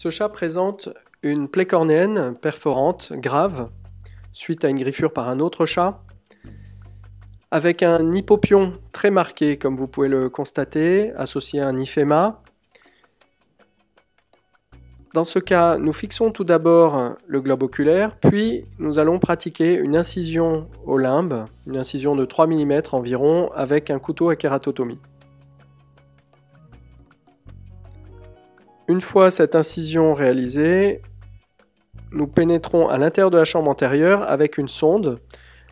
Ce chat présente une plaie cornéenne perforante grave suite à une griffure par un autre chat, avec un hypopion très marqué, comme vous pouvez le constater, associé à un hyphéma. Dans ce cas, nous fixons tout d'abord le globe oculaire, puis nous allons pratiquer une incision au limbe, une incision de 3 mm environ, avec un couteau à kératotomie. Une fois cette incision réalisée, nous pénétrons à l'intérieur de la chambre antérieure avec une sonde,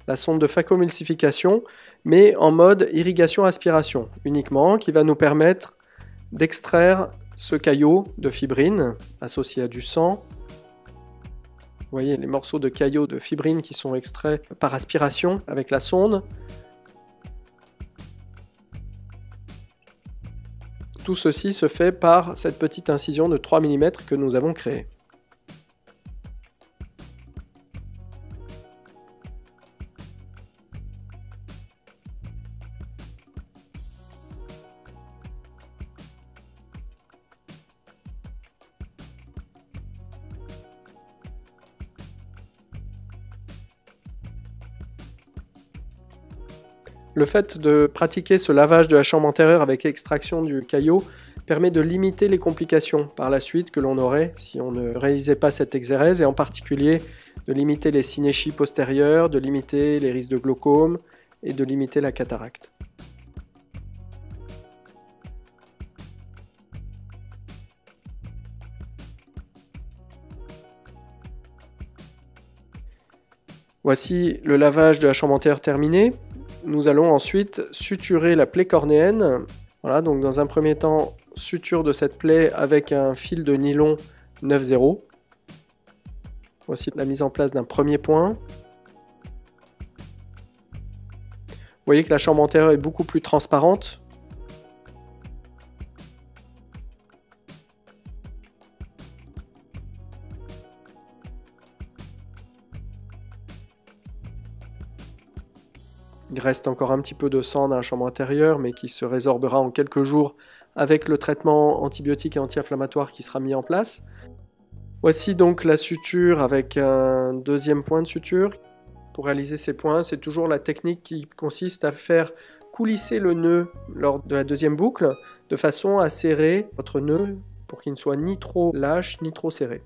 la sonde de phacoemulsification, mais en mode irrigation-aspiration uniquement, qui va nous permettre d'extraire ce caillot de fibrine associé à du sang. Vous voyez les morceaux de caillots de fibrine qui sont extraits par aspiration avec la sonde. Tout ceci se fait par cette petite incision de 3 mm que nous avons créée. Le fait de pratiquer ce lavage de la chambre antérieure avec extraction du caillot permet de limiter les complications par la suite que l'on aurait si on ne réalisait pas cette exérèse, et en particulier de limiter les synéchies postérieures, de limiter les risques de glaucome et de limiter la cataracte. Voici le lavage de la chambre antérieure terminé. Nous allons ensuite suturer la plaie cornéenne. Voilà, donc dans un premier temps, suture de cette plaie avec un fil de nylon 9-0. Voici la mise en place d'un premier point. Vous voyez que la chambre antérieure est beaucoup plus transparente. Il reste encore un petit peu de sang dans la chambre intérieure, mais qui se résorbera en quelques jours avec le traitement antibiotique et anti-inflammatoire qui sera mis en place. Voici donc la suture avec un deuxième point de suture. Pour réaliser ces points, c'est toujours la technique qui consiste à faire coulisser le nœud lors de la deuxième boucle, de façon à serrer votre nœud pour qu'il ne soit ni trop lâche ni trop serré.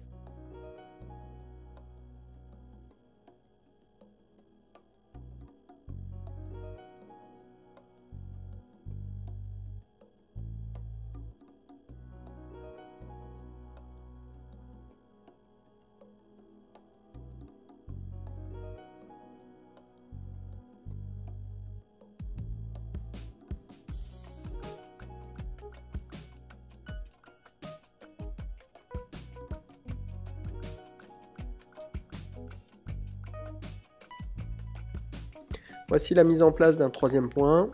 Voici la mise en place d'un troisième point.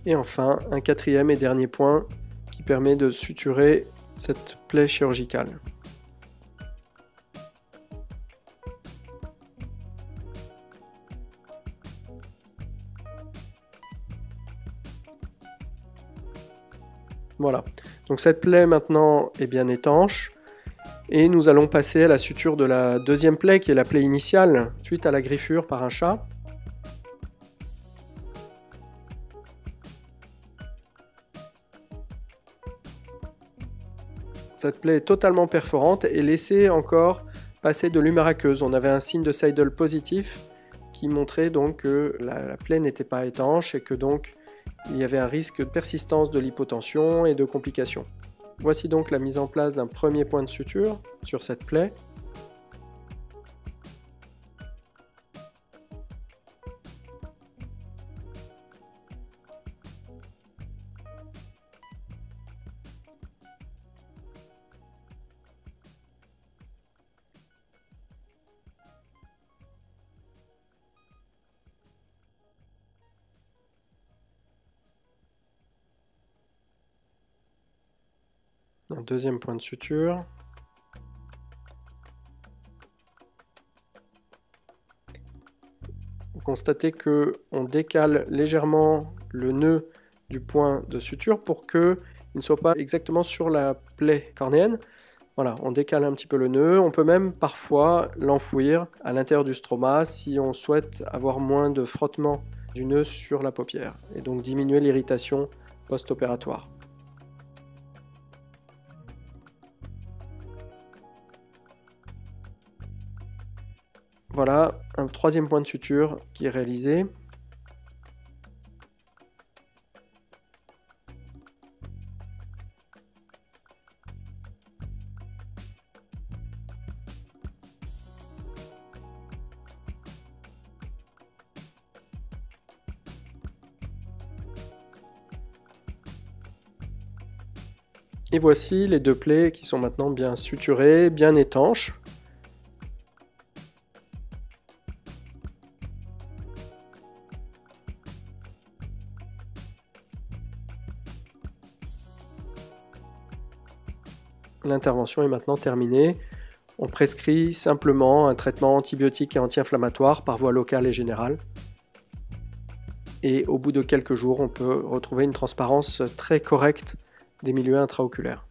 Et enfin, un quatrième et dernier point qui permet de suturer cette plaie chirurgicale. Voilà, donc cette plaie maintenant est bien étanche, et nous allons passer à la suture de la deuxième plaie qui est la plaie initiale suite à la griffure par un chat. Cette plaie est totalement perforante et laissez encore passer de l'humeur aqueuse. On avait un signe de Seidel positif qui montrait donc que la plaie n'était pas étanche et que donc il y avait un risque de persistance de l'hypotension et de complications. Voici donc la mise en place d'un premier point de suture sur cette plaie. un deuxième point de suture. Vous constatez qu'on décale légèrement le nœud du point de suture pour qu'il ne soit pas exactement sur la plaie cornéenne. Voilà, on décale un petit peu le nœud. On peut même parfois l'enfouir à l'intérieur du stroma si on souhaite avoir moins de frottement du nœud sur la paupière et donc diminuer l'irritation post-opératoire. Voilà un troisième point de suture qui est réalisé. Et voici les deux plaies qui sont maintenant bien suturées, bien étanches. L'intervention est maintenant terminée. On prescrit simplement un traitement antibiotique et anti-inflammatoire par voie locale et générale. Et au bout de quelques jours, on peut retrouver une transparence très correcte des milieux intraoculaires.